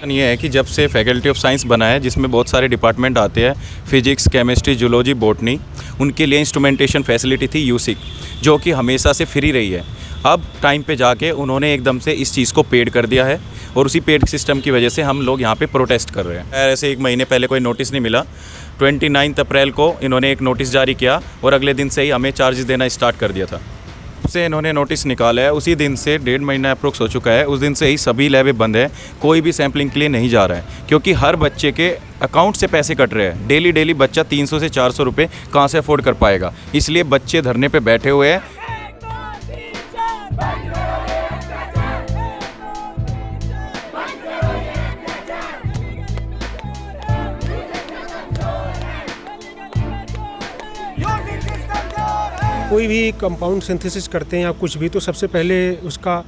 ये है कि जब से फैकल्टी ऑफ साइंस बना है, जिसमें बहुत सारे डिपार्टमेंट आते हैं, फिजिक्स, केमिस्ट्री, जूलॉजी, बॉटनी, उनके लिए इंस्ट्रूमेंटेशन फैसिलिटी थी यूसिक, जो कि हमेशा से फ्री रही है। अब टाइम पे जाके उन्होंने एकदम से इस चीज़ को पेड कर दिया है और उसी पेड सिस्टम की वजह से हम लोग यहाँ पे प्रोटेस्ट कर रहे हैं। ऐसे एक महीने पहले कोई नोटिस नहीं मिला, 29 अप्रैल को इन्होंने एक नोटिस जारी किया और अगले दिन से ही हमें चार्जेस देना स्टार्ट कर दिया था। से इन्होंने नोटिस निकाला है, उसी दिन से 1.5 महीना अप्रोक्स हो चुका है। उस दिन से ही सभी लैबें बंद है, कोई भी सैम्पलिंग के लिए नहीं जा रहा है, क्योंकि हर बच्चे के अकाउंट से पैसे कट रहे हैं। डेली बच्चा 300 से 400 रुपये कहाँ से अफोर्ड कर पाएगा, इसलिए बच्चे धरने पे बैठे हुए हैं। कोई भी कंपाउंड सिंथेसिस करते हैं या कुछ भी, तो सबसे पहले उसका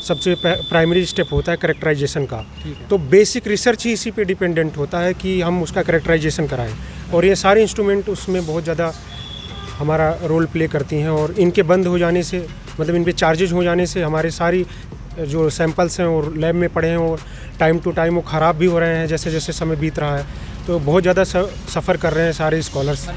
सबसे प्राइमरी स्टेप होता है करेक्टराइजेशन का। तो बेसिक रिसर्च ही इसी पे डिपेंडेंट होता है कि हम उसका करेक्टराइजेशन कराएं, और ये सारे इंस्ट्रूमेंट उसमें बहुत ज़्यादा हमारा रोल प्ले करती हैं। और इनके बंद हो जाने से, मतलब इन पे चार्जेज हो जाने से, हमारे सारी जो सैंपल्स हैं और लैब में पड़े हैं और टाइम टू टाइम वो ख़राब भी हो रहे हैं जैसे जैसे समय बीत रहा है। तो बहुत ज़्यादा सफ़र कर रहे हैं सारे स्कॉलर्स।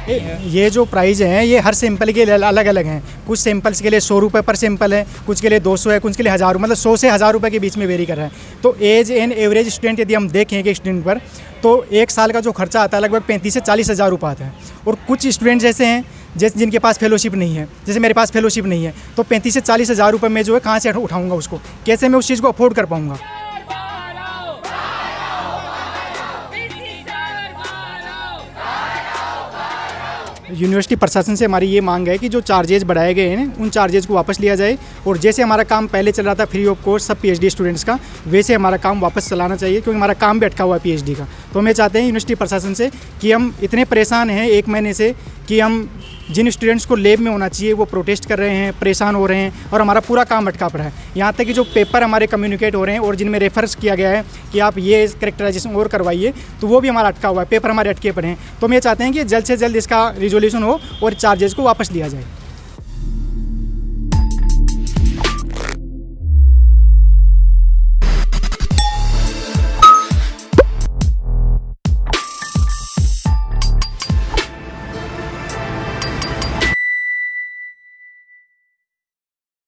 ये जो प्राइस हैं ये हर सैंपल के लिए अलग अलग हैं। कुछ सैंपल्स के लिए 100 रुपये पर सैंपल है, कुछ के लिए 200 है, कुछ के लिए 1000, मतलब 100 से 1000 रुपये के बीच में वेरी कर रहा है। तो एज एन एवरेज स्टूडेंट यदि हम देखें कि स्टूडेंट पर, तो एक साल का जो खर्चा आता है लगभग 35 से 40 हज़ार रुपये आता है। और कुछ स्टूडेंट जैसे हैं जिनके पास फेलोशिप नहीं है, जैसे मेरे पास फेलोशिप नहीं है, तो 35 से 40 हज़ार रुपये में जो है कहाँ से उठाऊँगा उसको, कैसे मैं उस चीज़ को अफोर्ड कर पाऊँगा। यूनिवर्सिटी प्रशासन से हमारी ये मांग है कि जो चार्जेज बढ़ाए गए हैं उन चार्जेज को वापस लिया जाए, और जैसे हमारा काम पहले चल रहा था फ्री ऑफ कॉस्ट सब पीएचडी स्टूडेंट्स का, वैसे हमारा काम वापस चलाना चाहिए, क्योंकि हमारा काम भी अटका हुआ है पीएचडी का। तो हम ये चाहते हैं यूनिवर्सिटी प्रशासन से कि हम इतने परेशान हैं 1 महीने से कि हम जिन स्टूडेंट्स को लैब में होना चाहिए वो प्रोटेस्ट कर रहे हैं, परेशान हो रहे हैं, और हमारा पूरा काम अटका पड़ा है। यहाँ तक कि जो पेपर हमारे कम्युनिकेट हो रहे हैं और जिनमें रेफर्स किया गया है कि आप ये करेक्टराइजेशन और करवाइए, तो वो भी हमारा अटका हुआ है, पेपर हमारे अटके पड़े हैं। तो हम ये चाहते हैं कि जल्द से जल्द इसका रिजोल्यूशन हो और चार्जेस को वापस लिया जाए।